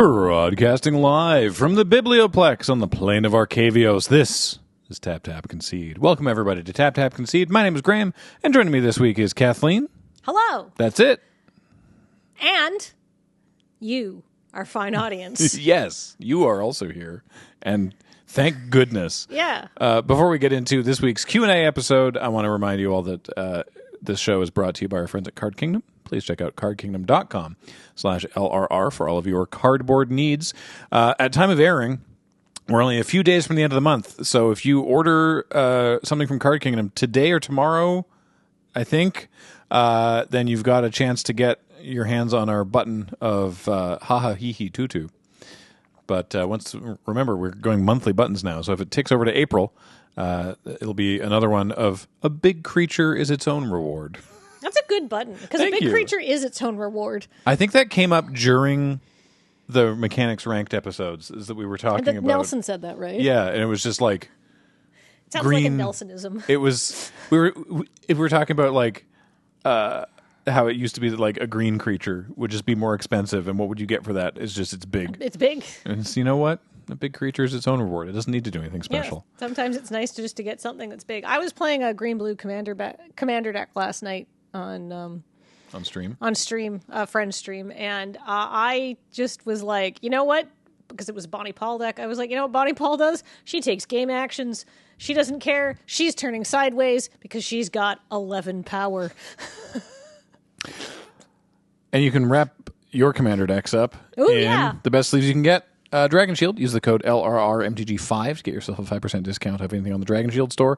Broadcasting live from the Biblioplex on the plain of Arcavios, this is Tap Tap Concede. Welcome everybody to Tap Tap Concede. My name is Graham, and joining me this week is Kathleen. Hello. That's it. And you, our fine audience. Yes, you are also here, and thank goodness. Yeah. Before we get into this week's Q&A episode, I want to remind you all that this show is brought to you by our friends at Card Kingdom. Please check out cardkingdom.com/LRR for all of your cardboard needs. At time of airing, we're only a few days from the end of the month, so if you order something from Card Kingdom today or tomorrow, I think, then you've got a chance to get your hands on our button of Haha Hee Hee Tutu. But remember, we're going monthly buttons now, so if it ticks over to April, it'll be another one of A Big Creature is Its Own Reward. That's a good button, because a big creature is its own reward. I think that came up during the Mechanics Ranked episodes, is that we were talking about. Nelson said that, right? Yeah, and it was just like it sounds green, like a Nelsonism. It was we were talking about like how it used to be that like a green creature would just be more expensive, and what would you get for that? It's just it's big. It's big. And you know what? A big creature is its own reward. It doesn't need to do anything special. Yeah, sometimes it's nice to get something that's big. I was playing a green-blue commander deck last night on stream, a friend's stream, and I just was like, you know what? Because it was a Bonnie Paul deck, I was like, you know what Bonnie Paul does? She takes game actions. She doesn't care. She's turning sideways because she's got 11 power. And you can wrap your commander decks up in the best sleeves you can get. Dragon Shield, use the code LRRMTG5 to get yourself a 5% discount of anything on the Dragon Shield store.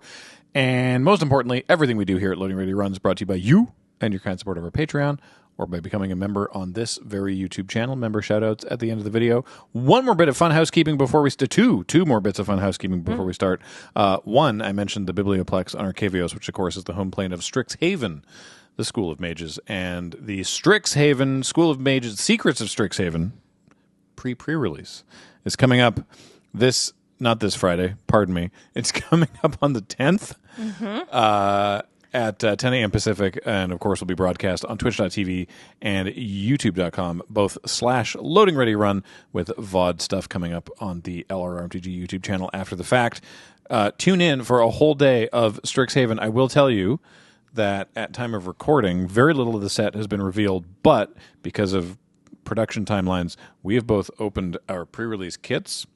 And most importantly, everything we do here at Loading Ready Run is brought to you by you and your kind support of our Patreon, or by becoming a member on this very YouTube channel. Member shoutouts at the end of the video. One more bit of fun housekeeping before we start. Two more bits of fun housekeeping before we start. One, I mentioned the Biblioplex on Arcavios, which of course is the home plane of Strixhaven, the School of Mages, and the Strixhaven School of Mages, Secrets of Strixhaven pre-release is coming up not this Friday, pardon me. It's coming up on the 10th at 10 a.m. Pacific, and of course will be broadcast on twitch.tv and youtube.com, both /Loading Ready Run, with VOD stuff coming up on the LRRMTG YouTube channel after the fact. Tune in for a whole day of Strixhaven. I will tell you that at time of recording, very little of the set has been revealed, but because of production timelines, we have both opened our pre-release kits,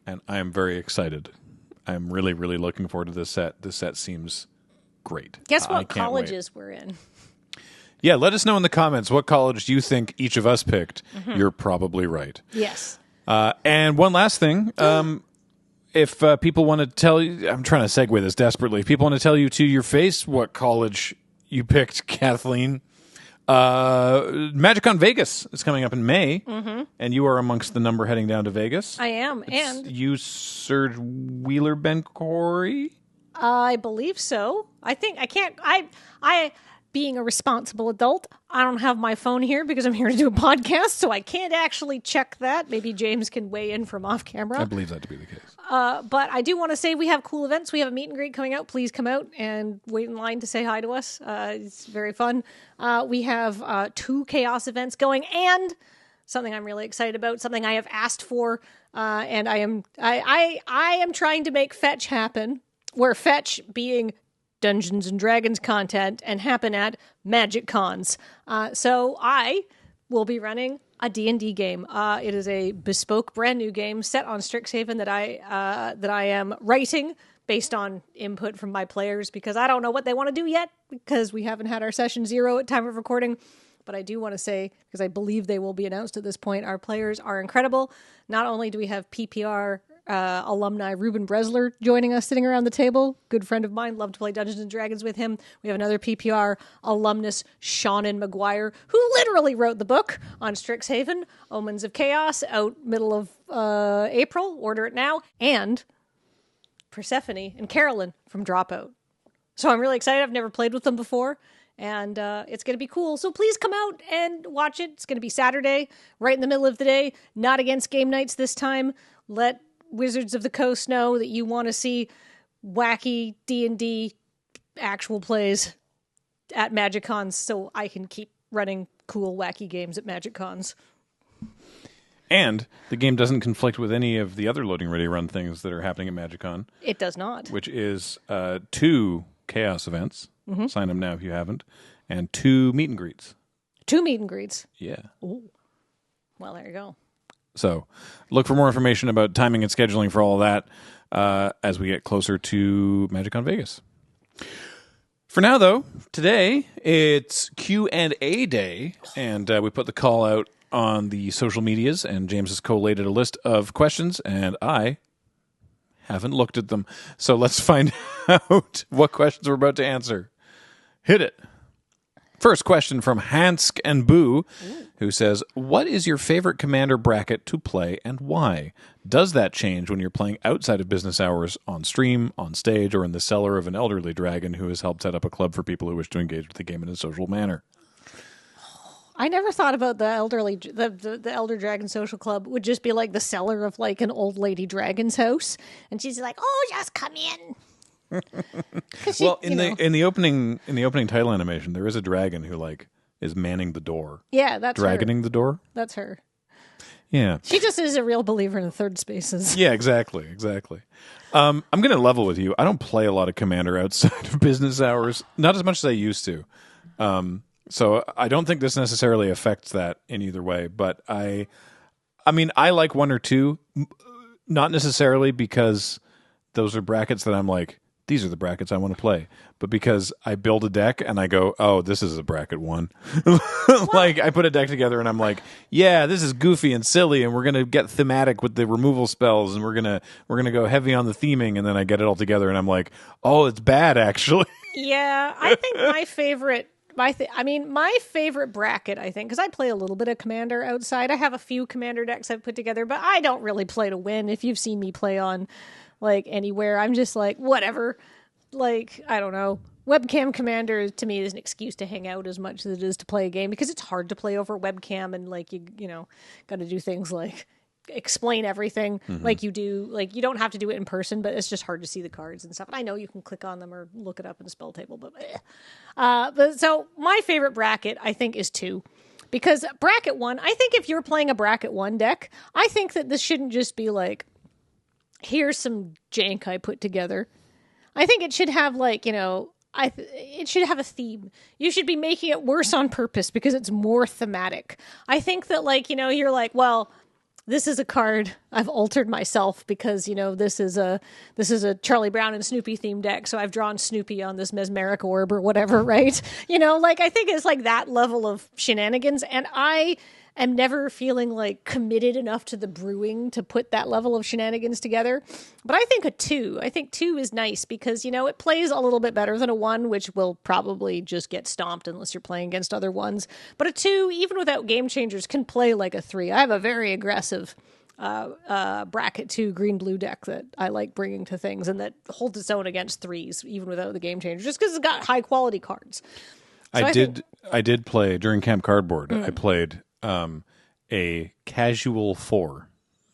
and I am very excited. I'm really, really looking forward to this set. This set seems great. Guess what colleges we're in? Yeah, let us know in the comments what college you think each of us picked. You're probably right. Yes. And one last thing. If people want to tell you, I'm trying to segue this desperately. If people want to tell you to your face what college you picked, Kathleen, MagicCon Vegas is coming up in May, and you are amongst the number heading down to Vegas. I am, and you, Serge Wheeler Bencory? I believe so. I think I can't. I being a responsible adult, I don't have my phone here because I'm here to do a podcast, so I can't actually check that. Maybe James can weigh in from off camera. I believe that to be the case. But I do want to say we have cool events. We have a meet and greet coming out. Please come out and wait in line to say hi to us. It's very fun. We have 2 chaos events going, and something I'm really excited about, something I have asked for, and I am trying to make Fetch happen, where Fetch being Dungeons and Dragons content and happen at Magic Cons. So I will be running a D&D game. It is a bespoke, brand new game set on Strixhaven that I am writing based on input from my players, because I don't know what they want to do yet, because we haven't had our session 0 at time of recording. But I do want to say, because I believe they will be announced at this point, our players are incredible. Not only do we have PPR alumni Ruben Bresler joining us, sitting around the table, good friend of mine, love to play Dungeons and Dragons with him. We have another PPR alumnus, Shannon McGuire, who literally wrote the book on Strixhaven, Omens of Chaos, out middle of April. Order it now. And Persephone and Carolyn from Dropout. So I'm really excited. I've never played with them before, and it's going to be cool. So please come out and watch it. It's going to be Saturday, right in the middle of the day, not against game nights this time. Let Wizards of the Coast know that you want to see wacky D&D actual plays at Magic Cons, so I can keep running cool, wacky games at Magic Cons. And the game doesn't conflict with any of the other loading ready run things that are happening at MagicCon. It does not. Which is 2 Chaos events. Sign up now if you haven't. And 2 meet and greets. 2 meet and greets. Yeah. Ooh. Well, there you go. So look for more information about timing and scheduling for all of that as we get closer to MagicCon Vegas. For now, though, today it's Q&A day, and we put the call out on the social medias, and James has collated a list of questions, and I haven't looked at them. So let's find out what questions we're about to answer. Hit it. First question from Hansk and Boo, who says, what is your favorite Commander bracket to play and why? Does that change when you're playing outside of business hours, on stream, on stage, or in the cellar of an elderly dragon who has helped set up a club for people who wish to engage with the game in a social manner? I never thought about the Elder Dragon Social Club would just be like the cellar of like an old lady dragon's house, and she's like, "Oh, just come in." Well, in the opening title animation, there is a dragon who like is manning the door. Yeah, that's dragoning the door. That's her. Yeah, she just is a real believer in third spaces. Yeah, exactly. I'm going to level with you. I don't play a lot of Commander outside of business hours, not as much as I used to. So I don't think this necessarily affects that in either way, but I mean, I like 1 or 2, not necessarily because those are brackets that I'm like, these are the brackets I want to play, but because I build a deck and I go, oh, this is a bracket 1. Like I put a deck together and I'm like, yeah, this is goofy and silly, and we're gonna get thematic with the removal spells, and we're gonna go heavy on the theming, and then I get it all together and I'm like, oh, it's bad actually. Yeah, I think my favorite. My favorite bracket, I think, because I play a little bit of Commander outside. I have a few Commander decks I've put together, but I don't really play to win. If you've seen me play on, like, anywhere, I'm just like, whatever. Like, I don't know. Webcam Commander, to me, is an excuse to hang out as much as it is to play a game, because it's hard to play over webcam, and, like, you know, got to do things like explain everything like you do. Like, you don't have to do it in person, but it's just hard to see the cards and stuff. And I know you can click on them or look it up in the spell table, but so my favorite bracket, I think, is 2. Because bracket 1, I think if you're playing a bracket 1 deck, I think that this shouldn't just be like, here's some jank I put together. I think it should have, like, you know, it should have a theme. You should be making it worse on purpose because it's more thematic. I think that, like, you know, you're like, well, this is a card I've altered myself because, you know, this is a Charlie Brown and Snoopy themed deck, so I've drawn Snoopy on this mesmeric orb or whatever, right? You know, like, I think it's like that level of shenanigans, and I am never feeling like committed enough to the brewing to put that level of shenanigans together. But I think 2 is nice because, you know, it plays a little bit better than a 1, which will probably just get stomped unless you're playing against other ones. But a 2, even without game changers, can play like a 3. I have a very aggressive bracket 2 green-blue deck that I like bringing to things, and that holds its own against 3s, even without the game changers, just because it's got high-quality cards. So I did play, during Camp Cardboard, I played a casual 4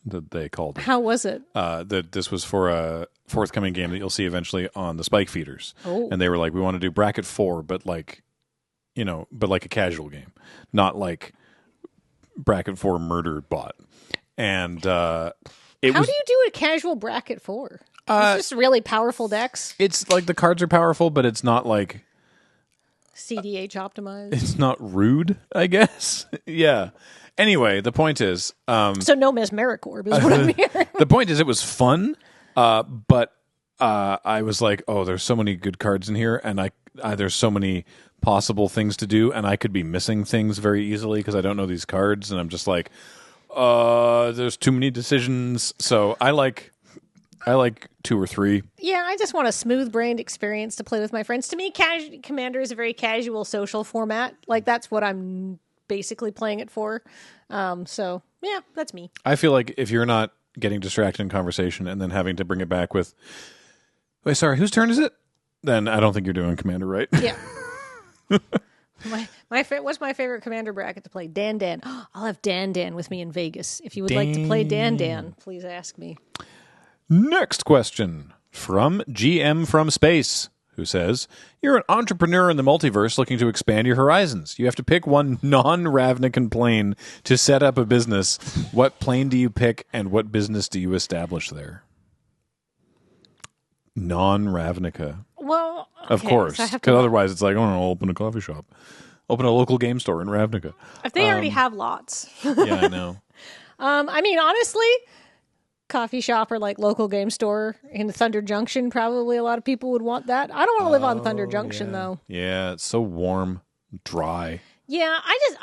that they called it. How was it? That this was for a forthcoming game that you'll see eventually on the Spike Feeders. Oh. And they were like, we want to do bracket 4, but like, you know, but like a casual game, not like bracket 4 murder bot. And how do you do a casual bracket 4? It's just really powerful decks. It's like the cards are powerful, but it's not like CDH optimized. It's not rude, I guess. Yeah. Anyway, the point is... so no mesmeric orb is what I'm hearing. The point is it was fun, but I was like, oh, there's so many good cards in here, and there's so many possible things to do, and I could be missing things very easily because I don't know these cards, and I'm just like, there's too many decisions. So I like 2 or 3. Yeah, I just want a smooth-brained experience to play with my friends. To me, Commander is a very casual social format. Like, that's what I'm basically playing it for. So, yeah, that's me. I feel like if you're not getting distracted in conversation and then having to bring it back with, wait, sorry, whose turn is it? Then I don't think you're doing Commander right. Yeah. What's my favorite Commander bracket to play? Dan. I'll have Dan with me in Vegas. If you would like to play Dan, please ask me. Next question from GM from Space, who says, you're an entrepreneur in the multiverse looking to expand your horizons. You have to pick one non-Ravnican plane to set up a business. What plane do you pick, and what business do you establish there? Non-Ravnica. Well, okay, of course, because otherwise it's like, I'll open a coffee shop. Open a local game store in Ravnica. If they already have lots. Yeah, I know. I mean, honestly, coffee shop or like local game store in Thunder Junction, probably a lot of people would want that. I don't want to live on Thunder Junction, though. Yeah, it's so warm, dry. Yeah,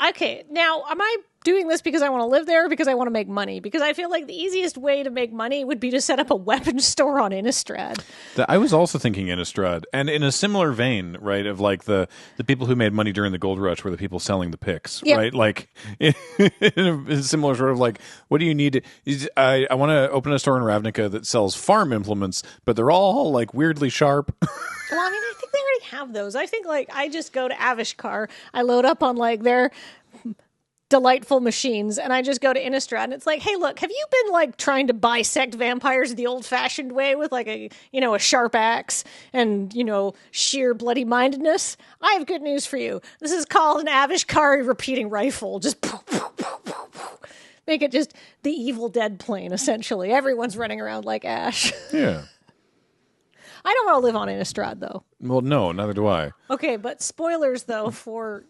okay, now, am I doing this because I want to live there or because I want to make money? Because I feel like the easiest way to make money would be to set up a weapons store on Innistrad. I was also thinking Innistrad, and in a similar vein, right, of like the people who made money during the gold rush were the people selling the picks, right? Like, in a similar sort of like, what do you need? I want to open a store in Ravnica that sells farm implements, but they're all like weirdly sharp. Well, I mean, I think they already have those. I think like I just go to Avishkar, I load up on like their delightful machines, and I just go to Innistrad, and it's like, hey, look, have you been like trying to bisect vampires the old-fashioned way with like a sharp axe and sheer bloody mindedness? I have good news for you. This is called an Avishkari repeating rifle. Just make it just the Evil Dead plane, essentially. Everyone's running around like Ash. Yeah. I don't want to live on Innistrad, though. Well, no, neither do I. Okay, but spoilers, though, for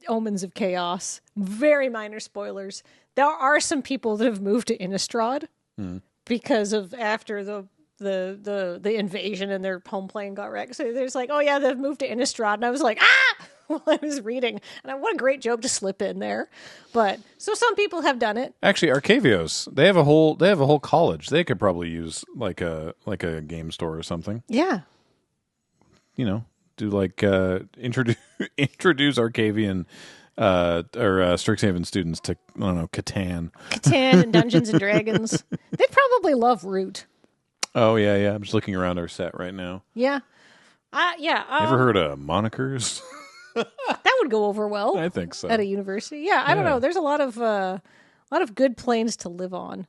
Omens of Chaos. Very minor spoilers. There are some people that have moved to Innistrad because of after the invasion and their home plane got wrecked. So there's like, oh yeah, they've moved to Innistrad, and I was like, while I was reading, and what a great joke to slip in there. But so some people have done it. Actually, Arcavios, they have a whole college. They could probably use like a game store or something. Yeah. Do like introduce Arcavian or Strixhaven students to, I don't know, Catan and Dungeons and Dragons. They'd probably love Root. Oh yeah. I'm just looking around our set right now. Yeah. Ever heard of monikers? That would go over well. I think so. At a university. Yeah, I don't know. There's a lot of good planes to live on.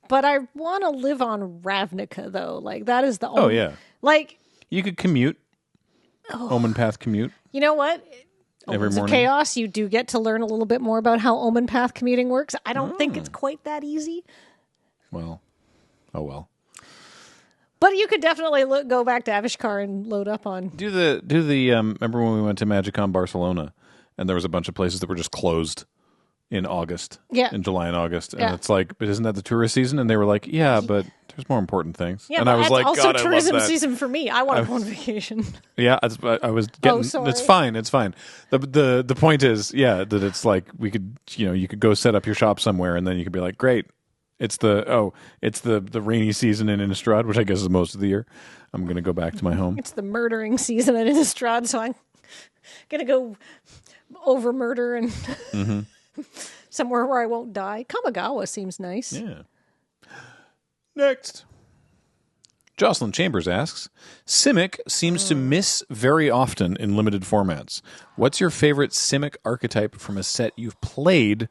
But I want to live on Ravnica, though. Like, that is the only... Oh, yeah. Like... You could commute. Omen Path commute. You know what? Every morning. Of Chaos, you do get to learn a little bit more about how Omen Path commuting works. I don't think it's quite that easy. Well. Oh, well. But you could definitely go back to Avishkar and load up on... Do the remember when we went to Magicon Barcelona and there was a bunch of places that were just closed in August? Yeah. In July and August. And it's like, but isn't that the tourist season? And they were like, yeah, but there's more important things. Yeah, and I was like, also God, tourism I love that. season for me. I want to go on vacation. Yeah, I was getting... sorry. It's fine. The point is, that it's like we could, you could go set up your shop somewhere and then you could be like, great. It's the rainy season in Innistrad, which I guess is most of the year. I'm going to go back to my home. It's the murdering season in Innistrad, so I'm going to go over murder and somewhere where I won't die. Kamigawa seems nice. Yeah. Next. Jocelyn Chambers asks, Simic seems to miss very often in limited formats. What's your favorite Simic archetype from a set you've played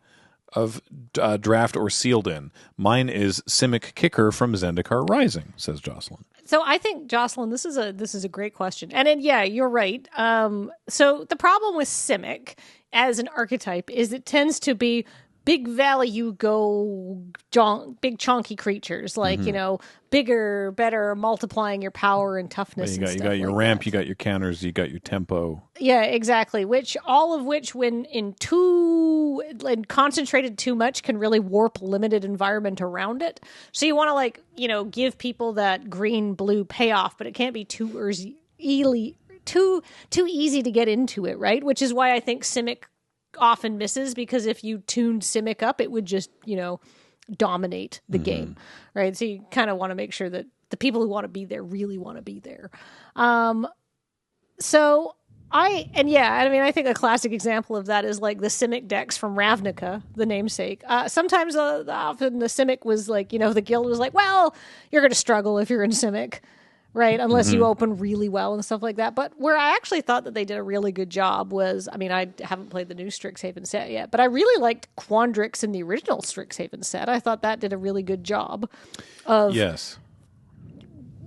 of draft or sealed in? Mine is Simic Kicker from Zendikar Rising, says Jocelyn. So I think, Jocelyn, this is a great question. And then, you're right. So the problem with Simic as an archetype is it tends to be big value big chunky creatures, like, bigger, better, multiplying your power and toughness. You got your ramp, you got your counters, you got your tempo. Yeah, exactly. All of which, when concentrated too much, can really warp limited environment around it. So you want to give people that green-blue payoff, but it can't be too easy to get into it, right? Which is why I think Simic often misses, because if you tuned Simic up, it would just, dominate the game, right? So you kind of want to make sure that the people who want to be there really want to be there. I think a classic example of that is like the Simic decks from Ravnica, the namesake. Sometimes often the Simic was like, the guild was like, well, you're going to struggle if you're in Simic, right? Unless you open really well and stuff like that. But where I actually thought that they did a really good job was, I haven't played the new Strixhaven set yet, but I really liked Quandrix in the original Strixhaven set. I thought that did a really good job of... Yes.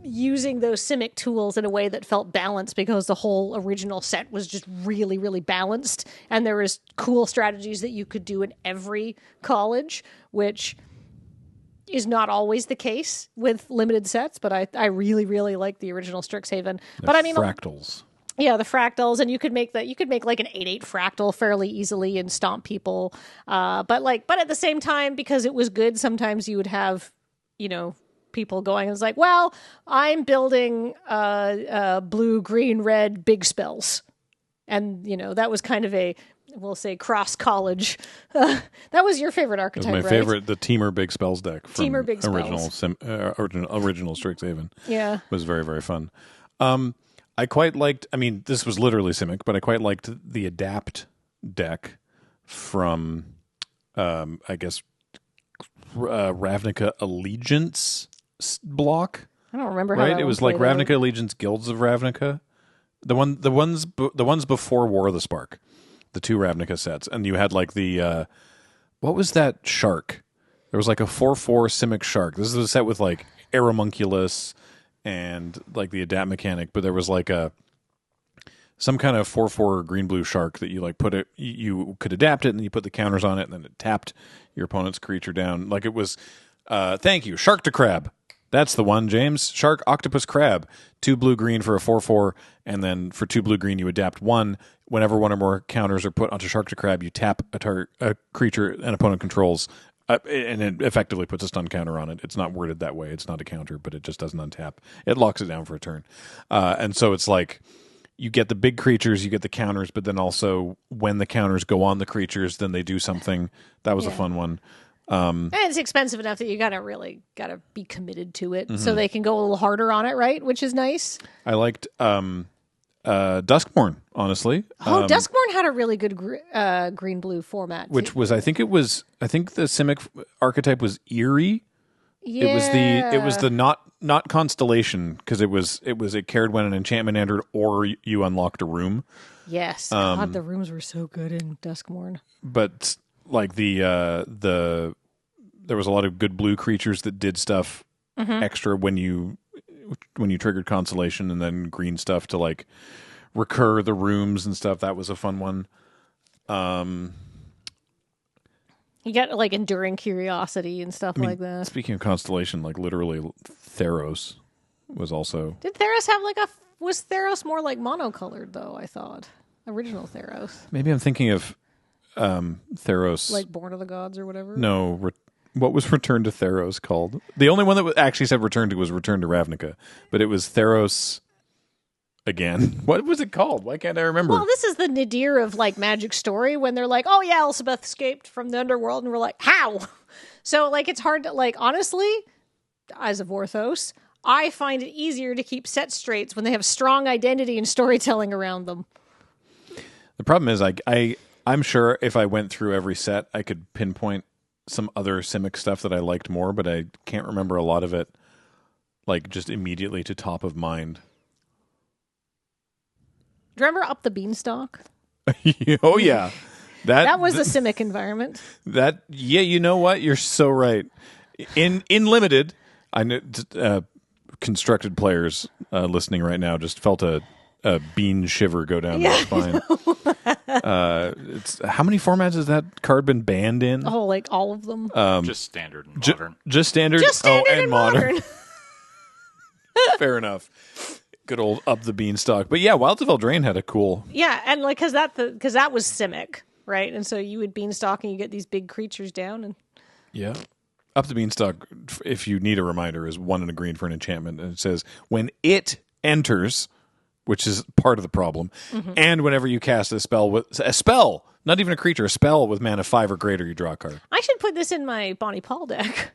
using those Simic tools in a way that felt balanced, because the whole original set was just really, really balanced. And there was cool strategies that you could do in every college, which is not always the case with limited sets, but I really, really like the original Strixhaven. But I mean, fractals. Yeah, the fractals, and you could make like an 8/8 fractal fairly easily and stomp people. But at the same time, because it was good, sometimes you would have, people going, it's like, well, I'm building blue, green, red big spells. And, that was kind of we'll say cross college. That was your favorite archetype, right? Favorite, the Teamer Big Spells deck from Teamer Big original Strixhaven. Yeah. Was very, very fun. I quite liked, this was literally Simic, but I quite liked the Adapt deck from, Ravnica Allegiance block. I don't remember how it was like Ravnica Allegiance Guilds of Ravnica. The ones before War of the Spark. The 2 Ravnica sets. And you had like the, what was that shark? There was like a 4/4 Simic shark. This is a set with like Aeromunculus and like the adapt mechanic, but there was like some kind of 4/4 green-blue shark that you like you could adapt it and you put the counters on it and then it tapped your opponent's creature down. Like it was, thank you, Shark to Crab. That's the one, James. Shark, Octopus, Crab. 2 blue-green for a 4/4, and then for 2 blue-green you adapt 1. Whenever one or more counters are put onto Shark to Crab, you tap a creature an opponent controls, and it effectively puts a stun counter on it. It's not worded that way. It's not a counter, but it just doesn't untap. It locks it down for a turn. And so it's like you get the big creatures, you get the counters, but then also when the counters go on the creatures, then they do something. That was a fun one. And it's expensive enough that you gotta be committed to it, so they can go a little harder on it, right? Which is nice. I liked Duskborn, honestly. Duskborn had a really good green-blue format, which was I think the Simic archetype was Eerie. Yeah. It was the not Constellation, because it cared when an enchantment entered or you unlocked a room. Yes, God, the rooms were so good in Duskborn. But like there was a lot of good blue creatures that did stuff extra when you triggered Constellation, and then green stuff to like recur the rooms and stuff. That was a fun one. You got like Enduring Curiosity and stuff like that. Speaking of Constellation, like literally Theros was also... Did Theros have was Theros more like monocolored though, I thought? Original Theros. Maybe I'm thinking of Theros... Like Born of the Gods or whatever? No, what was Return to Theros called? The only one that actually said Return to was Return to Ravnica, but it was Theros again. What was it called? Why can't I remember? Well, this is the nadir of like Magic Story, when they're like, oh yeah, Elspeth escaped from the underworld, and we're like, how? So like it's hard to, like, honestly, as of Orthos, I find it easier to keep set straights when they have strong identity and storytelling around them. The problem is I'm sure if I went through every set, I could pinpoint some other Simic stuff that I liked more, but I can't remember a lot of it, like, just immediately to top of mind. Do you remember Up the Beanstalk? Oh, yeah. That was a Simic environment. You know what? You're so right. In Limited, I know constructed players listening right now just felt a bean shiver go down their spine. How many formats has that card been banned in? Oh, like all of them. Just standard and modern. Just standard. Just standard and modern. Fair enough. Good old Up the Beanstalk. But yeah, Wilds of Eldraine had a cool... Yeah, and like because that was Simic, right? And so you would Beanstalk and you get these big creatures down. And yeah. Up the Beanstalk, if you need a reminder, is 1 and a green for an enchantment. And it says, when it enters... which is part of the problem. Mm-hmm. And whenever you cast a spell, not even a creature, a spell with mana 5 or greater, you draw a card. I should put this in my Bonnie Paul deck.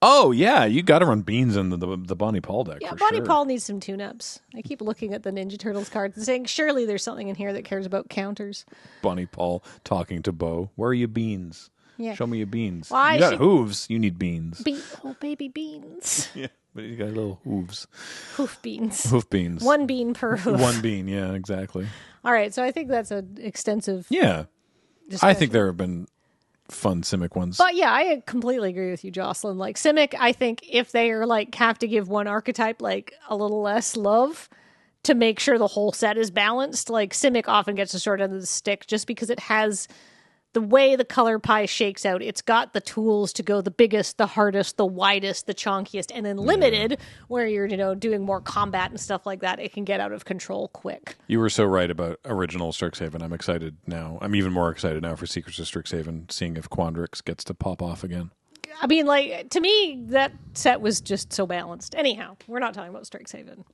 Oh, yeah. You got to run beans in the Bonnie Paul deck. Yeah, for Bonnie sure. Paul needs some tune-ups. I keep looking at the Ninja Turtles cards and saying, surely there's something in here that cares about counters. Bonnie Paul talking to Bo. Where are your beans? Yeah. Show me your beans. Well, you got hooves. You need beans. Oh, baby beans. Yeah. But you got little hooves. Hoof beans. Hoof beans. 1 bean per hoof. 1 bean, yeah, exactly. All right, so I think that's an extensive discussion. I think there have been fun Simic ones. But yeah, I completely agree with you, Jocelyn. Like Simic, I think if they are like have to give one archetype like a little less love to make sure the whole set is balanced, like Simic often gets a short end of the stick just because it has the way the color pie shakes out. It's got the tools to go the biggest, the hardest, the widest, the chonkiest, and then limited, where you're doing more combat and stuff like that. It can get out of control quick. You were so right about original Strixhaven. I'm excited now. I'm even more excited now for Secrets of Strixhaven, seeing if Quandrix gets to pop off again. I mean, like, to me, that set was just so balanced. Anyhow, we're not talking about Strixhaven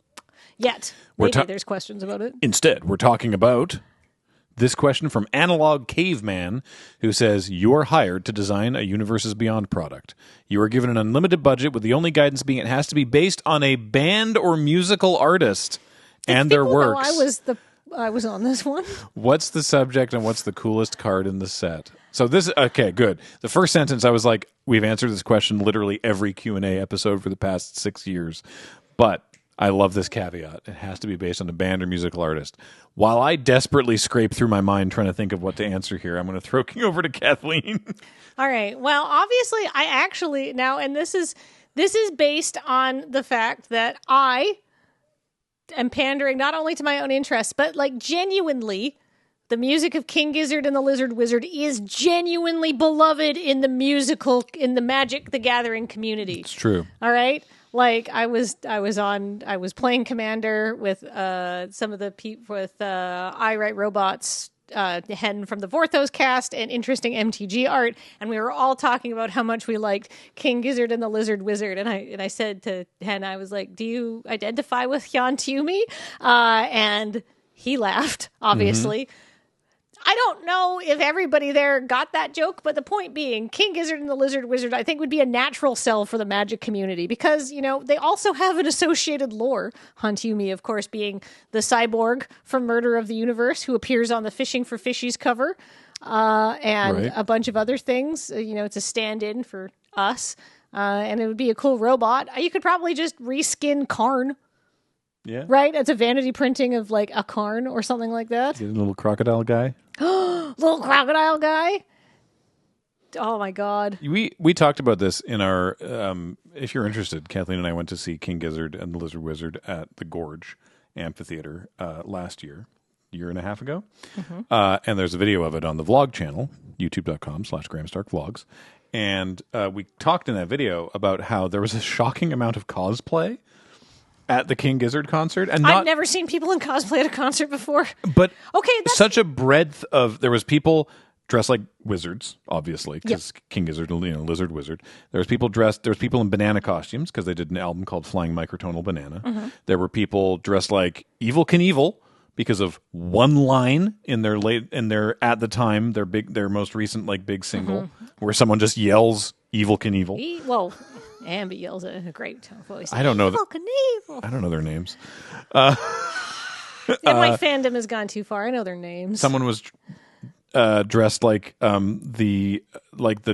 yet. Maybe there's questions about it. Instead, we're talking about this question from Analog Caveman, who says, you are hired to design a Universes Beyond product. You are given an unlimited budget with the only guidance being it has to be based on a band or musical artist and their works. I was on this one. What's the subject and what's the coolest card in the set? So this, okay, good. The first sentence, I was like, we've answered this question literally every Q&A episode for the past 6 years. But I love this caveat. It has to be based on a band or musical artist. While I desperately scrape through my mind trying to think of what to answer here, I'm going to throw it over to Kathleen. All right. Well, obviously, I actually now, and this is based on the fact that I am pandering not only to my own interests, but like genuinely, the music of King Gizzard and the Lizard Wizard is genuinely beloved in the Magic the Gathering community. It's true. All right. Like I was playing Commander with some of the people with I Write Robots, Hen from the Vorthos cast, and interesting MTG art, and we were all talking about how much we liked King Gizzard and the Lizard Wizard, and I said to Hen, I was like, "Do you identify with Hyun Tumi?" And he laughed, obviously. Mm-hmm. I don't know if everybody there got that joke, but the point being, King Gizzard and the Lizard Wizard, I think, would be a natural sell for the Magic community because, they also have an associated lore. Hantumi, of course, being the cyborg from Murder of the Universe who appears on the Fishing for Fishies cover and a bunch of other things. It's a stand-in for us, and it would be a cool robot. You could probably just reskin Karn. Yeah. Right? It's a vanity printing of like a Karn or something like that. Get a little crocodile guy. Little crocodile guy. Oh my God. We talked about this in our, if you're interested, Kathleen and I went to see King Gizzard and the Lizard Wizard at the Gorge Amphitheater last year and a half ago. Mm-hmm. And there's a video of it on the vlog channel, youtube.com/GrahamStarkVlogs. And we talked in that video about how there was a shocking amount of cosplay at the King Gizzard concert, and I've never seen people in cosplay at a concert before. But such a breadth of there was people dressed like wizards, obviously, because King Gizzard, Lizard Wizard. There was people in banana costumes because they did an album called Flying Microtonal Banana. Mm-hmm. There were people dressed like Evel Knievel because of one line in their at the time their most recent like big single where someone just yells Evel Knievel. Ambi yells a great voice. I don't know. I don't know their names. My fandom has gone too far. I know their names. Someone was dressed like the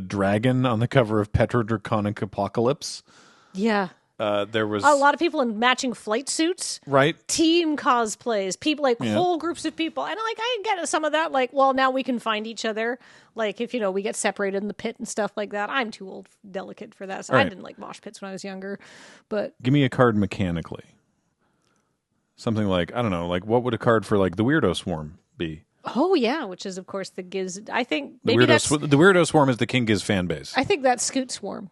dragon on the cover of Petrodraconic Apocalypse. Yeah. There was a lot of people in matching flight suits, right? Team cosplays, people whole groups of people, and I get some of that. Like, well, now we can find each other. Like, if we get separated in the pit and stuff like that. I'm too old, delicate for that. So I didn't like mosh pits when I was younger. But give me a card mechanically. Something like I don't know. Like, what would a card for like the Weirdo Swarm be? Oh yeah, which is of course the Giz. I think maybe the Weirdo Swarm is the King Giz fan base. I think that's Scoot Swarm.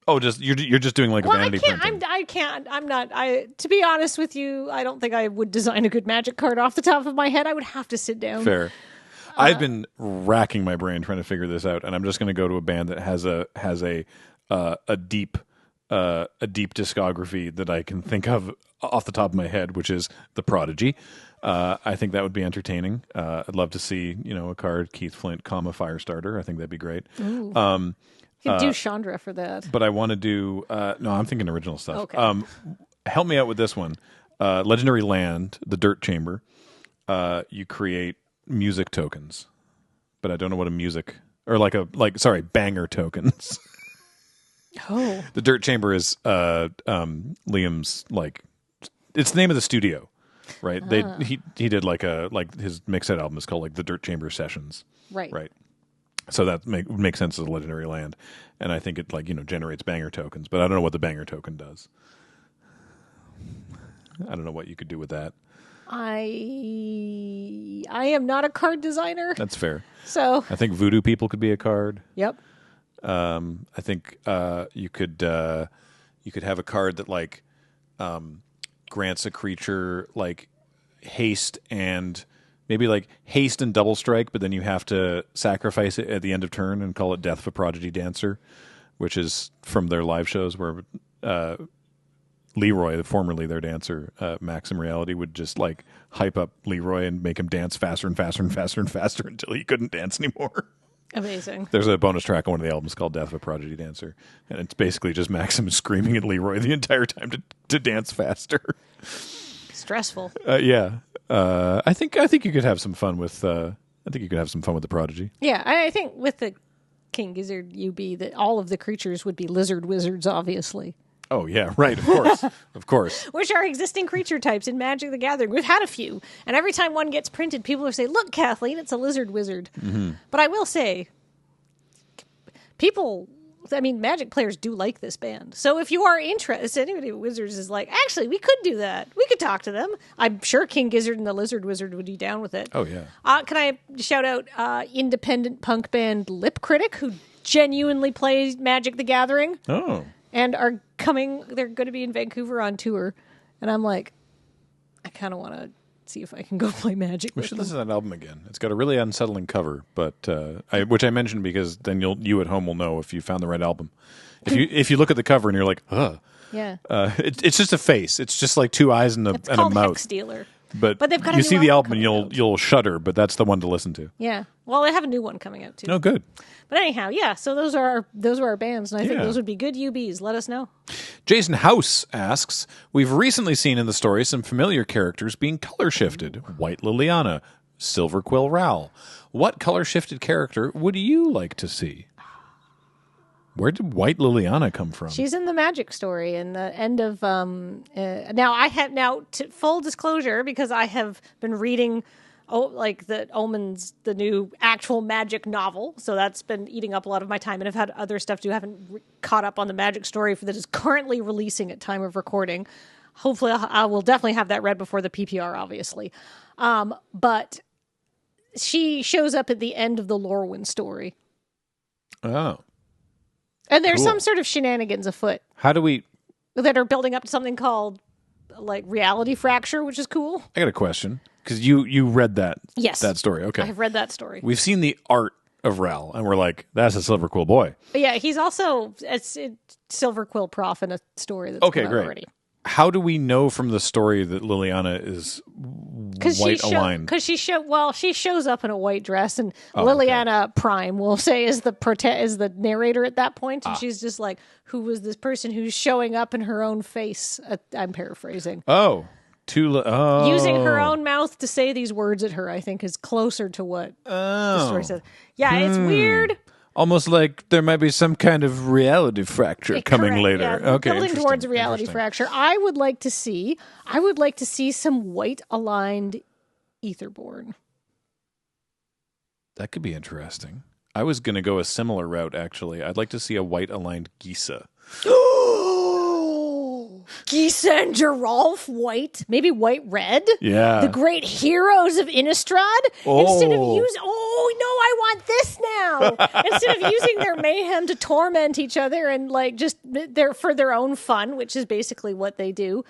Oh, you're just doing like a vanity printing. To be honest with you, I don't think I would design a good Magic card off the top of my head. I would have to sit down. Fair. I've been racking my brain trying to figure this out, and I'm just going to go to a band that has a deep discography that I can think of off the top of my head, which is The Prodigy. I think that would be entertaining. I'd love to see a card Keith Flint, Firestarter. I think that'd be great. Ooh. You could do Chandra for that. But I want to do... no, I'm thinking original stuff. Okay. Help me out with this one. Legendary Land, the Dirt Chamber. You create music tokens. But I don't know what a music... Or banger tokens. Oh. The Dirt Chamber is Liam's, it's the name of the studio, right? He did his mix-set album is called, The Dirt Chamber Sessions. Right. So that would make sense as a legendary land. And I think it generates banger tokens, but I don't know what the banger token does. I don't know what you could do with that. I am not a card designer. That's fair. So I think voodoo people could be a card. Yep. I think you could have a card that grants a creature haste and maybe haste and double strike, but then you have to sacrifice it at the end of turn and call it Death of a Prodigy Dancer, which is from their live shows where Leroy, formerly their dancer, Maxim Reality, would just hype up Leroy and make him dance faster and faster and faster and faster until he couldn't dance anymore. Amazing. There's a bonus track on one of the albums called Death of a Prodigy Dancer, and it's basically just Maxim screaming at Leroy the entire time to dance faster. Stressful. Yeah. I think you could have some fun with the Prodigy. Yeah, I think with the King Gizzard UB that all of the creatures would be lizard wizards, obviously. Oh yeah, right. Of course, of course. Which are existing creature types in Magic the Gathering. We've had a few, and every time one gets printed, people will say, "Look, Kathleen, it's a lizard wizard." Mm-hmm. But I will say, Magic players do like this band. So if you are interested, anybody with Wizards is actually, we could do that. We could talk to them. I'm sure King Gizzard and the Lizard Wizard would be down with it. Oh, yeah. Can I shout out independent punk band Lip Critic, who genuinely plays Magic the Gathering? Oh. And are they're going to be in Vancouver on tour. And I'm I kind of want to see if I can go play Magic. We should listen to that album again. It's got a really unsettling cover, but which I mentioned because then you at home will know if you found the right album. If you look at the cover and you're like, huh. Yeah. It's just a face. It's just two eyes and a it's called mouth. Hex Dealer. But they've got you see the album and you'll shudder, but that's the one to listen to. Yeah. Well, they have a new one coming out too. Oh, good. But anyhow, yeah. So those are our bands, and I think those would be good UBs. Let us know. Jason House asks, "We've recently seen in the story some familiar characters being color shifted. White Liliana, Silver Quill Ral. What color shifted character would you like to see?" Where did White Liliana come from? She's in the Magic story in the end of full disclosure, because I have been reading the Omens, the new actual Magic novel, so that's been eating up a lot of my time, and I've had other stuff to do. I haven't caught up on the Magic story that is currently releasing at time of recording. Hopefully I will definitely have that read before the PPR, obviously. But she shows up at the end of the Lorwyn story. Oh. And there's some sort of shenanigans afoot. How do we... that are building up to something called, Reality Fracture, which is cool. I got a question. Because you read that that story. Okay. I've read that story. We've seen the art of Ral, and we're like, that's a Silver Quill boy. But yeah, he's also a Silver Quill prof in a story that's come out already. How do we know from the story that Liliana is white aligned? Because she shows up in a white dress, and Liliana Prime, we'll say, is the narrator at that point, and she's just who was this person who's showing up in her own face? I'm paraphrasing. Using her own mouth to say these words at her, I think, is closer to what the story says. Yeah, it's weird. Almost like there might be some kind of reality fracture coming later. Yeah. Okay, building towards a reality fracture. I would like to see some white aligned Etherborn. That could be interesting. I was going to go a similar route, actually. I'd like to see a white aligned Gisa. Gisa and Geralf white, maybe white red. Yeah, the great heroes of Innistrad. Instead of I want this now. Instead of using their mayhem to torment each other and just for their own fun, which is basically what they do.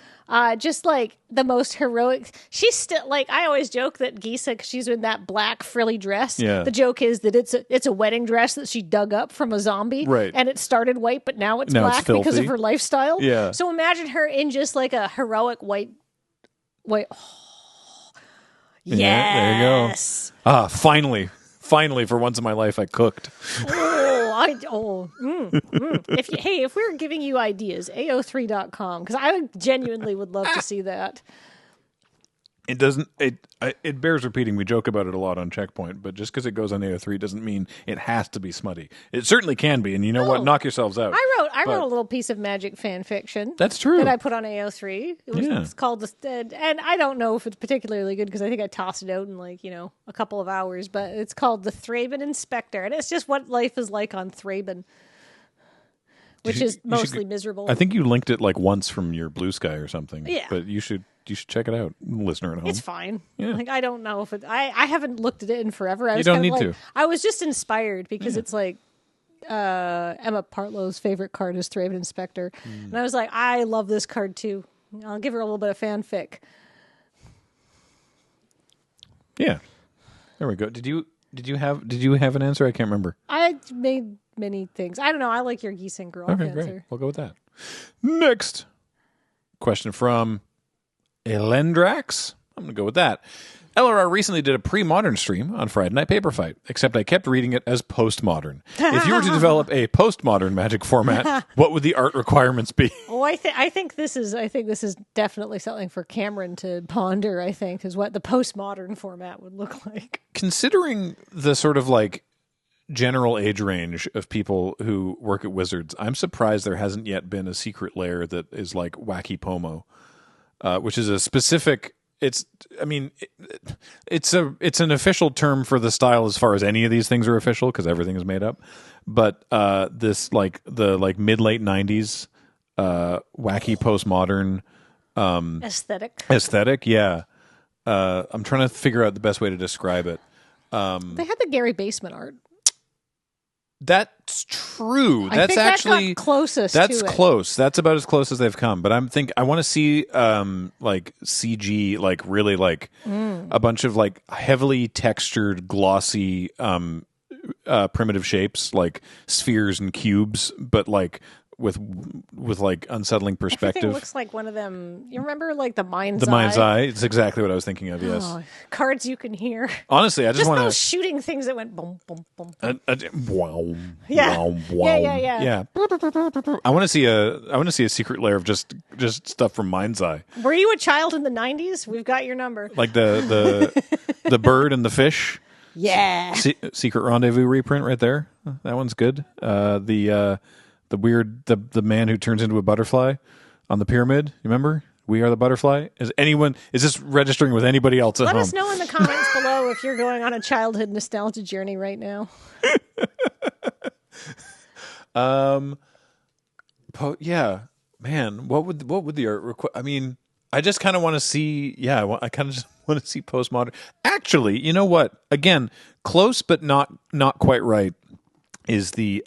Just the most heroic. She's still I always joke that Gisa, 'cause she's in that black frilly dress. Yeah. The joke is that it's a wedding dress that she dug up from a zombie, right? And it started white, but now it's black because of her lifestyle. Yeah. So imagine her in just a heroic white. Oh. Yes. Yeah, there you go. Finally, for once in my life, I cooked. If we're giving you ideas, AO3.com, because I genuinely would love to see that. It doesn't. It bears repeating. We joke about it a lot on Checkpoint, but just because it goes on AO3 doesn't mean it has to be smutty. It certainly can be, and you know what? Knock yourselves out. I wrote I wrote a little piece of Magic fan fiction. That's true. That I put on AO3. It's called and I don't know if it's particularly good because I think I tossed it out in a couple of hours. But it's called the Thraben Inspector, and it's just what life is like on Thraben, which is mostly miserable. I think you linked it once from your Blue Sky or something. Yeah, but you should check it out, listener at home. It's fine. Yeah. I don't know if it. I haven't looked at it in forever. You don't need to. I was just inspired because it's Emma Partlow's favorite card is Thraben Inspector. And I was like, I love this card too. I'll give her a little bit of fanfic. Yeah. There we go. Did you have an answer? I can't remember. I made many things. I don't know. I like your Geese and Girl answer. Great. We'll go with that. Next question from Elendrax. I'm going to go with that. LRR recently did a pre-modern stream on Friday Night Paper Fight, except I kept reading it as postmodern. If you were to develop a postmodern Magic format, what would the art requirements be? Oh, I think this is definitely something for Cameron to ponder. I think is what the postmodern format would look like. Considering the sort of general age range of people who work at Wizards, I'm surprised there hasn't yet been a secret lair that is Wacky Pomo, which is a specific. It's an official term for the style as far as any of these things are official because everything is made up. But this the mid-late 90s wacky postmodern aesthetic, yeah. I'm trying to figure out the best way to describe it. They had the Gary Basement art. That's true. That's actually closest. That's to close. It. That's about as close as they've come. But I want to see CG, really a bunch of heavily textured, glossy, primitive shapes like spheres and cubes, but with unsettling perspective. Everything looks like one of them. You remember the Mind's Eye? The Mind's Eye. It's exactly what I was thinking of. Yes. Oh, cards you can hear. Honestly, I just want to those shooting things that went boom, boom, boom. Wow. Yeah. Wow. Yeah. I want to see a secret layer of just stuff from Mind's Eye. Were you a child in the 90s? We've got your number. The bird and the fish. Yeah. Secret Rendezvous reprint right there. That one's good. The weird the man who turns into a butterfly on the pyramid. You remember? We Are the Butterfly. Is this registering with anybody else at home? Let us know in the comments below if you're going on a childhood nostalgia journey right now. Yeah, man. What would the art require? I mean, I just kind of want to see. Yeah, I kind of just want to see postmodern. Actually, you know what? Again, close but not quite right. Is the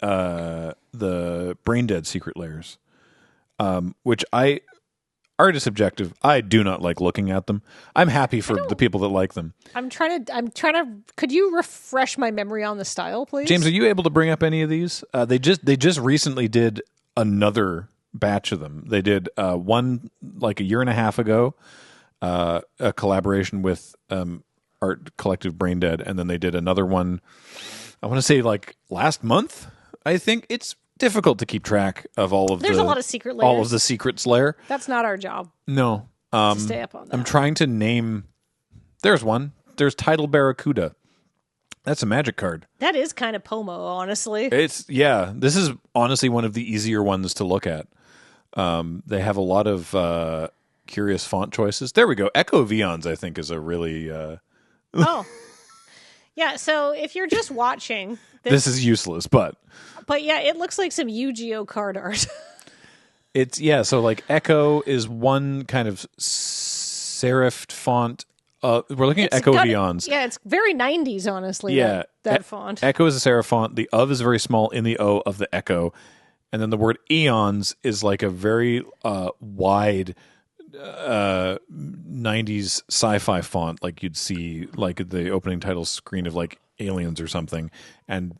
Brain Dead secret layers, which art is subjective. I do not like looking at them. I'm happy for the people that like them. I'm trying to. Could you refresh my memory on the style, please? James, are you able to bring up any of these? They just recently did another batch of them. They did one a year and a half ago, a collaboration with art collective Brain Dead, and then they did another one. I want to say last month. I think it's difficult to keep track of all of. There's a lot of secret layers. All of the secrets layer. That's not our job. No, to stay up on that. I'm trying to name. There's one. There's Tidal Barracuda. That's a Magic card. That is kind of Pomo, honestly. This is honestly one of the easier ones to look at. They have a lot of curious font choices. There we go. Echo of Eons, I think, is a really. Oh. Yeah, so if you're just watching... This is useless, but yeah, it looks like some Yu-Gi-Oh card art. So Echo is one kind of serifed font. We're looking at Echo of Eons. Yeah, it's very 90s, honestly, yeah, that font. Echo is a serif font. The of is very small in the O of the Echo. And then the word Eons is a very wide... 90s sci-fi font you'd see the opening title screen of Aliens or something, and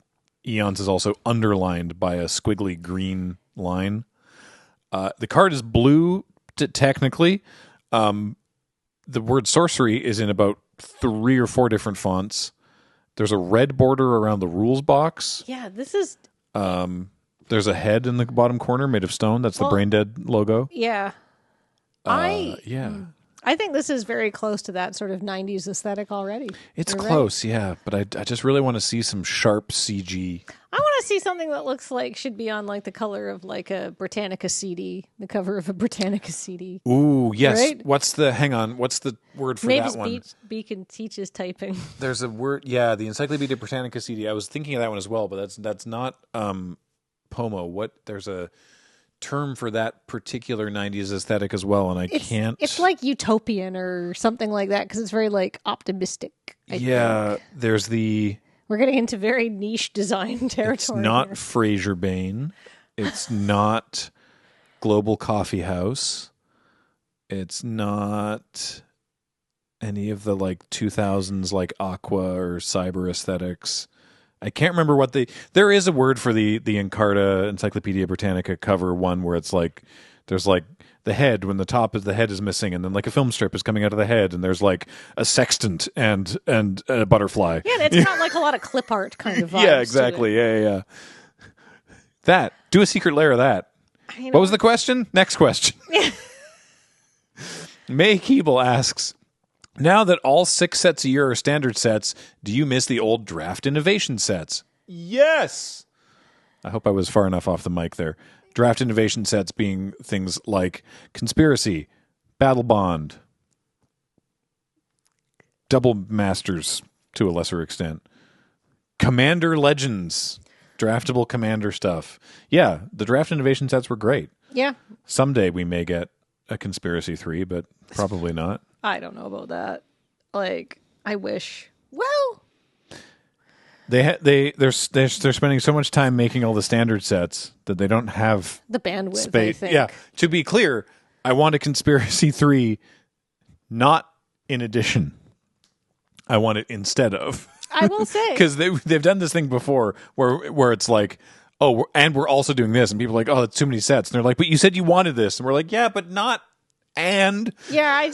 Eons is also underlined by a squiggly green line. The card is blue technically. The word sorcery is in about 3 or 4 different fonts. There's a red border around the rules box. Yeah, this is there's a head in the bottom corner made of stone. That's the Brain Dead logo. Yeah. I think this is very close to that sort of 90s aesthetic already. It's close, right. Yeah, but I just really want to see some sharp CG. I want want to see something that looks like should be on like the color of like a Britannica CD, the cover of a Britannica CD. Ooh, yes. Right? What's the word for Mavis that one? Beacon teaches typing. There's a word, the Encyclopedia Britannica CD. I was thinking of that one as well, but that's not Pomo. There's a term for that particular 90s aesthetic as well, and can't. It's like utopian or something like that because it's very like optimistic. I think. There's We're getting into very niche design territory. It's not here. Fraser Bane. It's not Global Coffee House. It's not any of the like 2000s like Aqua or Cyber aesthetics. I can't remember what there is a word for the Encarta Encyclopedia Britannica cover one where it's like there's like the head when the top of the head is missing and then like a film strip is coming out of the head and there's like a sextant and a butterfly. Yeah, it's got like a lot of clip art kind of vibes. Yeah, exactly. Yeah. That. Do a secret layer of that. What was the question? Next question. May Keeble asks, now that all 6 sets a year are standard sets, do you miss the old draft innovation sets? Yes! I hope I was far enough off the mic there. Draft innovation sets being things like Conspiracy, Battle Bond, Double Masters to a lesser extent, Commander Legends, draftable Commander stuff. Yeah, the draft innovation sets were great. Yeah. Someday we may get a Conspiracy 3, but probably not. I don't know about that. Like, I wish. Well, they're spending so much time making all the standard sets that they don't have the bandwidth. Space. I think. Yeah. To be clear, I want a Conspiracy 3, not in addition. I want it instead of. I will say because they've done this thing before where it's like, oh, and we're also doing this, and people are like, oh, that's too many sets, and they're like, but you said you wanted this, and we're like, yeah, but not. And I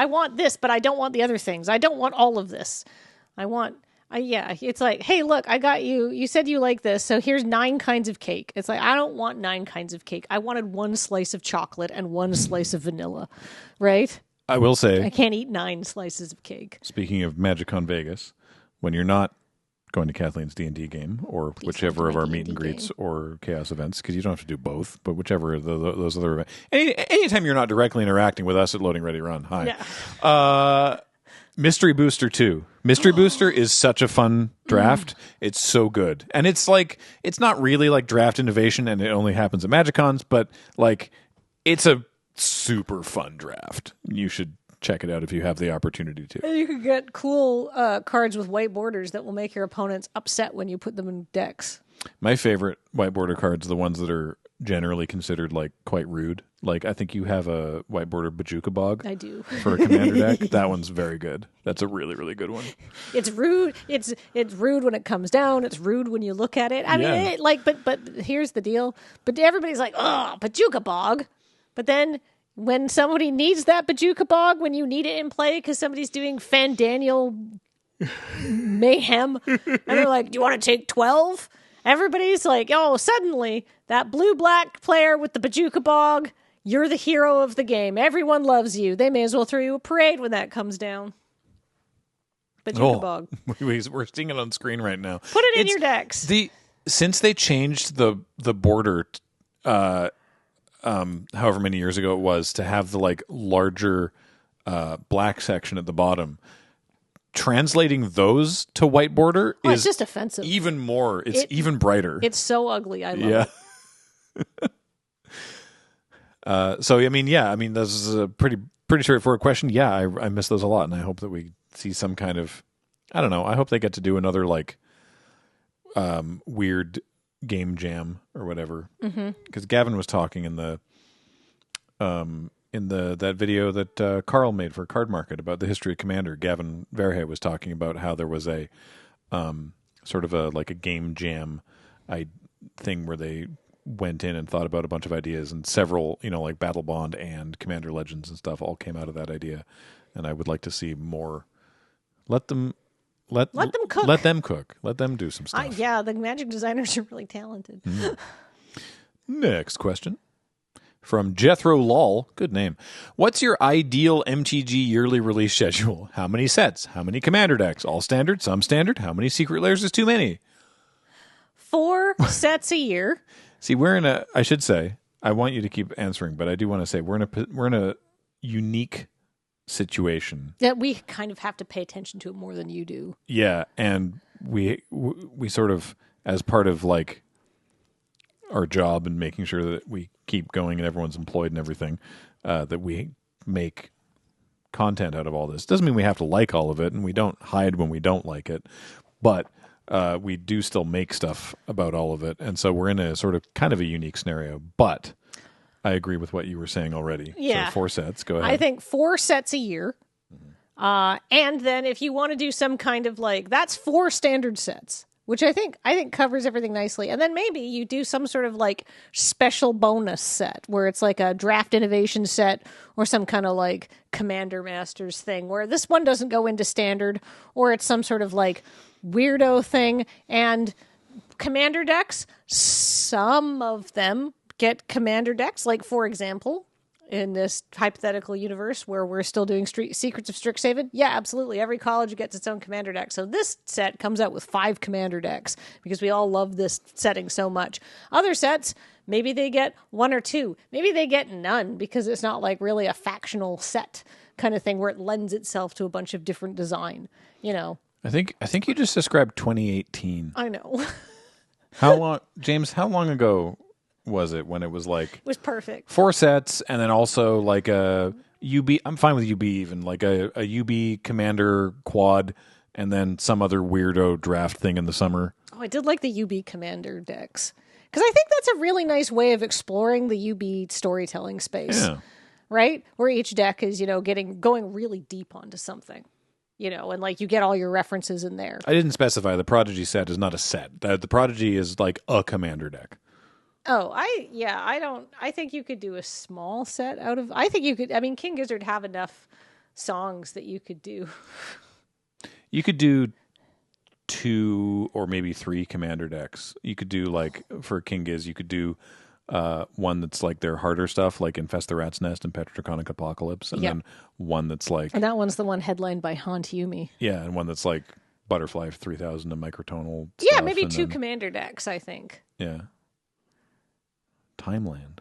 want this, but I don't want the other things. I don't want all of this. It's like, hey, look, I got you. You said you like this, so here's 9 kinds of cake. It's like, I don't want 9 kinds of cake. I wanted 1 slice of chocolate and 1 slice of vanilla, right? I will say, I can't eat 9 slices of cake. Speaking of MagicCon Vegas, when you're not going to Kathleen's D&D game or whichever of our meet and greets or chaos events, because you don't have to do both, but whichever of those other events. Anytime you're not directly interacting with us at Loading Ready Run. Hi. Yeah. Mystery Booster 2. Mystery Booster is such a fun draft. It's so good. And it's like, it's not really like draft innovation and it only happens at MagicCons, but like it's a super fun draft. You should check it out if you have the opportunity to. You could get cool cards with white borders that will make your opponents upset when you put them in decks. My favorite white border cards are the ones that are generally considered like quite rude. Like I think you have a white border Bajuka Bog. I do. For a commander deck. That one's very good. That's a really, really good one. It's rude. It's rude when it comes down. It's rude when you look at it. I mean, but here's the deal. But everybody's like, oh, Bajuka Bog. But then when somebody needs that Bajuka Bog, when you need it in play because somebody's doing Fandaniel mayhem, and they're like, do you want to take 12? Everybody's like, oh, suddenly that blue-black player with the Bajuka Bog, you're the hero of the game. Everyone loves you. They may as well throw you a parade when that comes down. Bajuka Bog. We're seeing it on screen right now. Put it in your decks. Since they changed the border however many years ago it was, to have the like larger black section at the bottom, translating those to white border is it's just offensive. Even more. It's even brighter. It's so ugly. I love it. So I mean, this is a pretty straightforward question. Yeah, I miss those a lot, and I hope that we see some kind of, I don't know. I hope they get to do another like weird game jam or whatever, because Gavin was talking in that video that Carl made for Card Market about the history of Commander. Gavin Verhey was talking about how there was a sort of a game jam thing where they went in and thought about a bunch of ideas, and several, like Battle Bond and Commander Legends and stuff all came out of that idea. And I would like to see more. Let them cook. Let them cook. Let them do some stuff. The Magic designers are really talented. Next question. From Jethro Lal. Good name. What's your ideal MTG yearly release schedule? How many sets? How many commander decks? All standard? Some standard? How many secret layers is too many? 4 sets a year. See, I should say, I want you to keep answering, but I do want to say we're in a unique situation. That we kind of have to pay attention to it more than you do. Yeah, and we sort of, as part of like our job and making sure that we keep going and everyone's employed and everything, that we make content out of all this. Doesn't mean we have to like all of it, and we don't hide when we don't like it, but we do still make stuff about all of it, and so we're in a sort of kind of a unique scenario. But I agree with what you were saying already. Yeah. So 4 sets. Go ahead. I think 4 sets a year. And then if you want to do some kind of like, that's 4 standard sets, which I think covers everything nicely. And then maybe you do some sort of like special bonus set where it's like a draft innovation set or some kind of like Commander Masters thing where this one doesn't go into standard, or it's some sort of like weirdo thing. And commander decks, some of them get commander decks, like for example, in this hypothetical universe where we're still doing Secrets of Strixhaven, yeah, absolutely. Every college gets its own commander deck. So this set comes out with 5 commander decks because we all love this setting so much. Other sets, maybe they get 1 or 2. Maybe they get none because it's not like really a factional set kind of thing where it lends itself to a bunch of different design, you know. I think you just described 2018. I know. How long, James, how long ago was it when it was like... It was perfect. 4 sets, and then also like a UB... I'm fine with UB even. Like a UB Commander quad, and then some other weirdo draft thing in the summer. Oh, I did like the UB Commander decks. Because I think that's a really nice way of exploring the UB storytelling space. Yeah. Right? Where each deck is, going really deep onto something. And like you get all your references in there. I didn't specify. The Prodigy set is not a set. The Prodigy is like a commander deck. Oh, I think you could do a small set out of, King Gizzard have enough songs that you could do. You could do 2 or maybe 3 commander decks. You could do like, for King Giz, you could do one that's like their harder stuff, like Infest the Rat's Nest and Petrodraconic Apocalypse, and then one that's like... And that one's the one headlined by Haunt Yumi. Yeah, and one that's like Butterfly 3000 and Microtonal Yeah, stuff, maybe 2 commander decks, I think. Yeah. Timeland.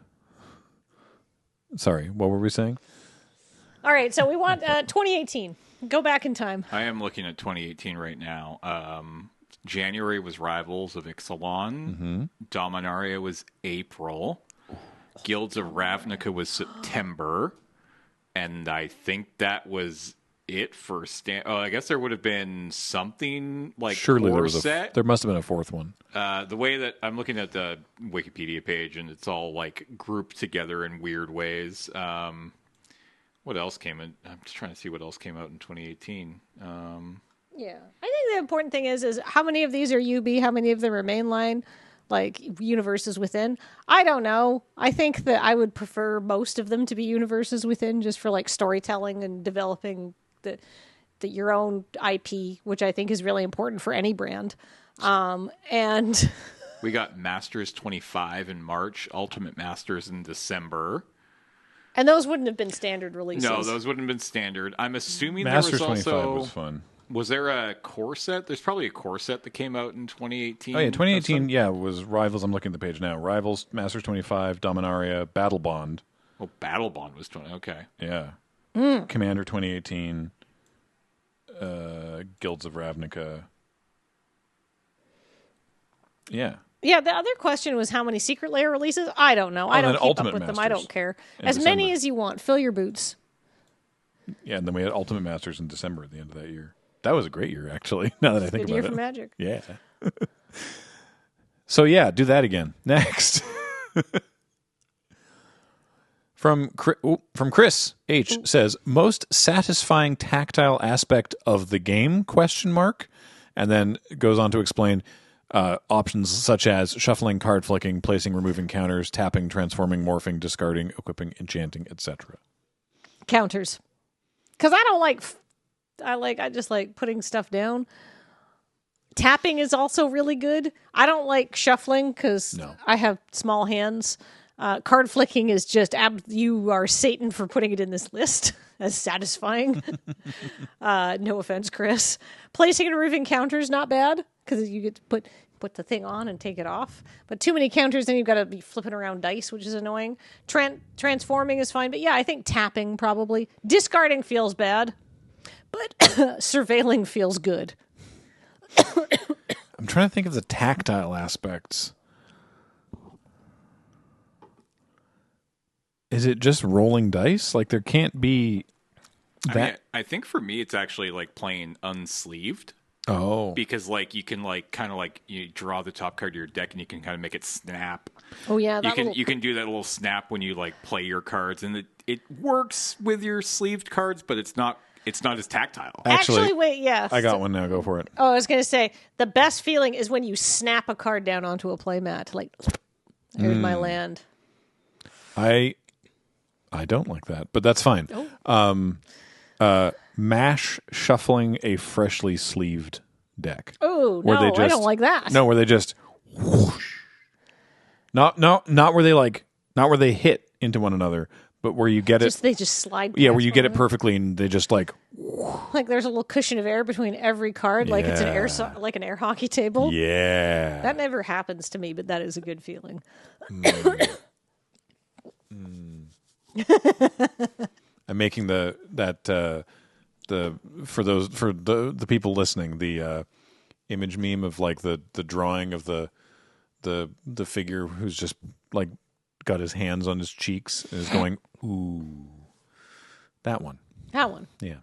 Sorry, what were we saying? All right, so we want 2018. Go back in time. I am looking at 2018 right now. January was Rivals of Ixalan. Mm-hmm. Dominaria was April. Guilds of Ravnica was September. And I think that was it for I guess there would have been something like surely there was set. There must have been a 4th one. The way that I'm looking at the Wikipedia page, and it's all like grouped together in weird ways. What else came in? I'm just trying to see what else came out in 2018. Yeah. I think the important thing is how many of these are UB, how many of them are mainline, like universes within. I don't know. I think that I would prefer most of them to be universes within, just for like storytelling and developing your own IP, which I think is really important for any brand. And we got Masters 25 in March, Ultimate Masters in December. And those wouldn't have been standard releases. No, those wouldn't have been standard. I'm assuming Masters there was also... 25 was fun. Was there a core set? There's probably a core set that came out in 2018. Oh, yeah, 2018, was Rivals. I'm looking at the page now. Rivals, Masters 25, Dominaria, Battle Bond. Oh, Battle Bond was 20. Okay. Yeah. Commander 2018, Guilds of Ravnica. Yeah. Yeah, the other question was how many Secret Lair releases? I don't know. I don't keep up with them. I don't care. As many as you want. Fill your boots. Yeah, and then we had Ultimate Masters in December at the end of that year. That was a great year, actually, now that I think about it. Good year for Magic. Yeah. So, yeah, do that again. Next. From Chris H. says, most satisfying tactile aspect of the game, ? And then goes on to explain options such as shuffling, card flicking, placing, removing counters, tapping, transforming, morphing, discarding, equipping, enchanting, etc. Counters. Because I just like putting stuff down. Tapping is also really good. I don't like shuffling because I have small hands. Card flicking is just, you are Satan for putting it in this list as satisfying. No offense, Chris. Placing and removing counters, not bad, because you get to put put the thing on and take it off. But too many counters, then you've got to be flipping around dice, which is annoying. Transforming is fine, but yeah, I think tapping probably. Discarding feels bad, but surveilling feels good. I'm trying to think of the tactile aspects. Is it just rolling dice? Like there can't be that. I mean, I think for me, it's actually like playing unsleeved. Oh, because like you can like kind of like you draw the top card of your deck and you can kind of make it snap. Oh yeah, you can do that little snap when you like play your cards, and it works with your sleeved cards, but it's not as tactile. Actually, wait, yeah. I got one now. Go for it. Oh, I was going to say, the best feeling is when you snap a card down onto a playmat. Like, there's my land. I don't like that, but that's fine. Oh. Mash shuffling a freshly sleeved deck. Oh, no, I don't like that. No, where they just whoosh. Not where they hit into one another, but where you get it. They just slide. Yeah, where you get it perfectly, and they just like there's a little cushion of air between every card, like it's an air hockey table. Yeah, that never happens to me, but that is a good feeling. I'm making the people listening, the image meme of like the drawing of the figure who's just like got his hands on his cheeks and is going, ooh. That one. Yeah.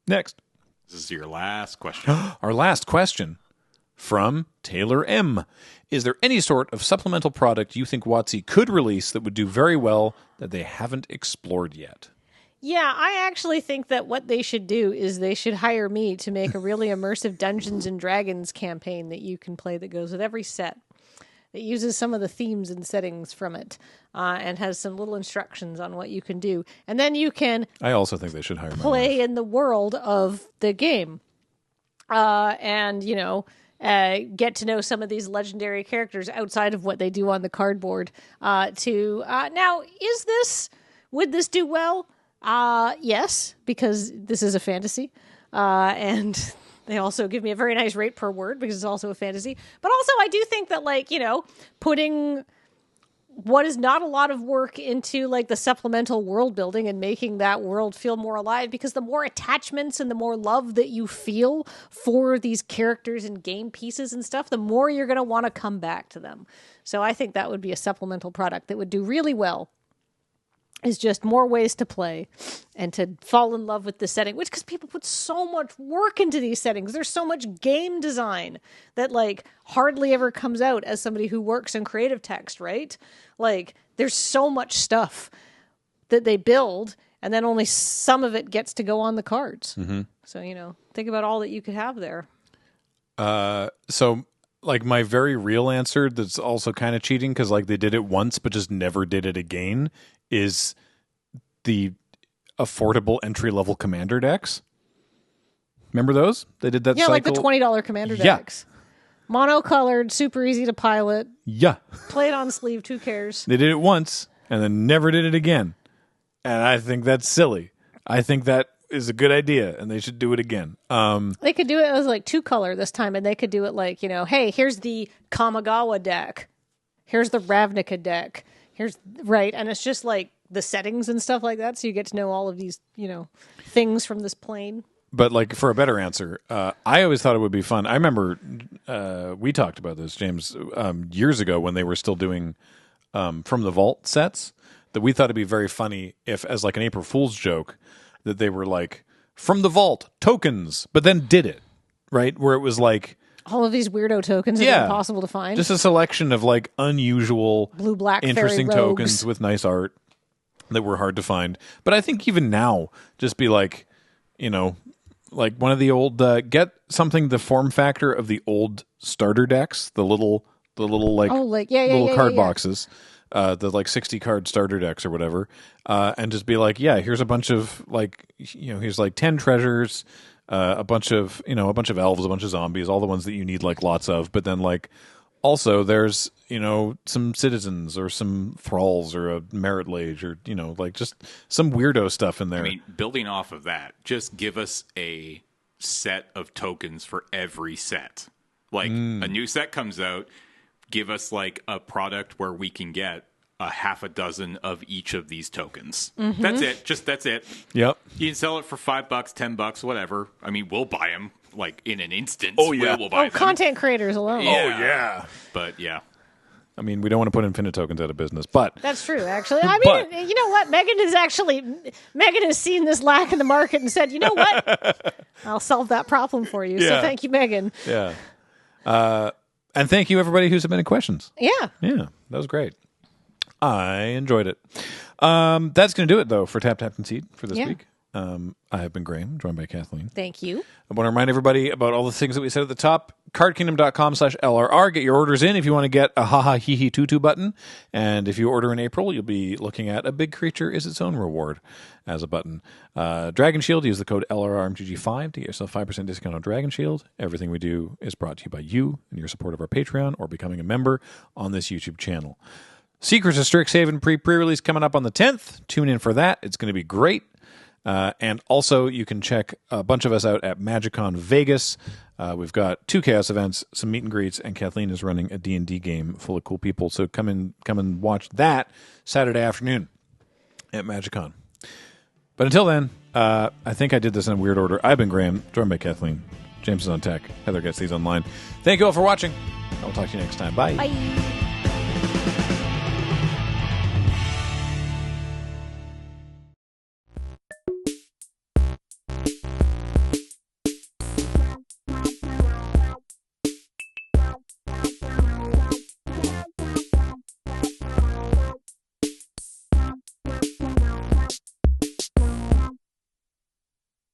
Next. This is your last question. Our last question from Taylor M. Is there any sort of supplemental product you think WotC could release that would do very well that they haven't explored yet? Yeah, I actually think that what they should do is they should hire me to make a really immersive Dungeons and Dragons campaign that you can play that goes with every set. It uses some of the themes and settings from it and has some little instructions on what you can do. And then you can I also think they should hire play in the world of the game. And, get to know some of these legendary characters outside of what they do on the cardboard. Now, would this do well? Yes, because this is a fantasy. And they also give me a very nice rate per word because it's also a fantasy. But also I do think that putting what is not a lot of work into like the supplemental world building and making that world feel more alive, because the more attachments and the more love that you feel for these characters and game pieces and stuff, the more you're going to want to come back to them. So I think that would be a supplemental product that would do really well. Is just more ways to play and to fall in love with the setting, which because people put so much work into these settings. There's so much game design that hardly ever comes out as somebody who works in creative text, right? There's so much stuff that they build and then only some of it gets to go on the cards. Mm-hmm. So, think about all that you could have there. So my very real answer that's also kind of cheating because they did it once but just never did it again is the affordable entry-level commander decks. Remember those? They did that cycle. Yeah, like the $20 commander decks. Monocolored, super easy to pilot. Yeah. Play it on sleeve, who cares? They did it once and then never did it again. And I think that's silly. I think that is a good idea and they should do it again. They could do it as 2-color this time, and they could do it hey, here's the Kamigawa deck. Here's the Ravnica deck. And it's just the settings and stuff like that, so you get to know all of these, things from this plane. But for a better answer, I always thought it would be fun. I remember we talked about this, James, years ago when they were still doing From the Vault sets, that we thought it'd be very funny if, as an April Fool's joke, that they were From the Vault, tokens, but then did it, right? Where it was all of these weirdo tokens that are impossible to find. Just a selection of unusual, blue, black, interesting fairy tokens rogues with nice art that were hard to find. But I think even now, just be one of the old get something the form factor of the old starter decks, the little card boxes, the 60 card starter decks or whatever, and just be here's a bunch of here's 10 treasures. A bunch of elves, a bunch of zombies, all the ones that you need lots of. But then also there's some citizens or some thralls or a merit lage or just some weirdo stuff in there. I mean, building off of that, just give us a set of tokens for every set. Like, a new set comes out, give us, like, a product where we can get a half a dozen of each of these tokens. Mm-hmm. That's it. That's it. Yep. You can sell it for $5, $10, whatever. I mean, we'll buy them, like, in an instant. Oh, yeah. We'll buy them. Content creators alone. Yeah. Oh, yeah. But, yeah. I mean, we don't want to put Infinite tokens out of business, but... That's true, actually. I mean, you know what? Megan has seen this lack in the market and said, you know what? I'll solve that problem for you. So thank you, Megan. Yeah. And thank you, everybody who submitted questions. Yeah. Yeah, that was great. I enjoyed it. That's going to do it, though, for Tap, Tap, and Seed for this week. I have been Graham, joined by Kathleen. Thank you. I want to remind everybody about all the things that we said at the top. CardKingdom.com/LRR. Get your orders in if you want to get a haha hee hee tutu button. And if you order in April, you'll be looking at a big creature is its own reward as a button. Dragon Shield, use the code LRRMTG5 to get yourself 5% discount on Dragon Shield. Everything we do is brought to you by you and your support of our Patreon or becoming a member on this YouTube channel. Secrets of Strixhaven pre-release coming up on the 10th. Tune in for that. It's going to be great. And also, you can check a bunch of us out at MagicCon Vegas. We've got 2 Chaos events, some meet and greets, and Kathleen is running a D&D game full of cool people. So come and watch that Saturday afternoon at MagicCon. But until then, I think I did this in a weird order. I've been Graham, joined by Kathleen. James is on tech. Heather gets these online. Thank you all for watching. I will talk to you next time. Bye. Bye.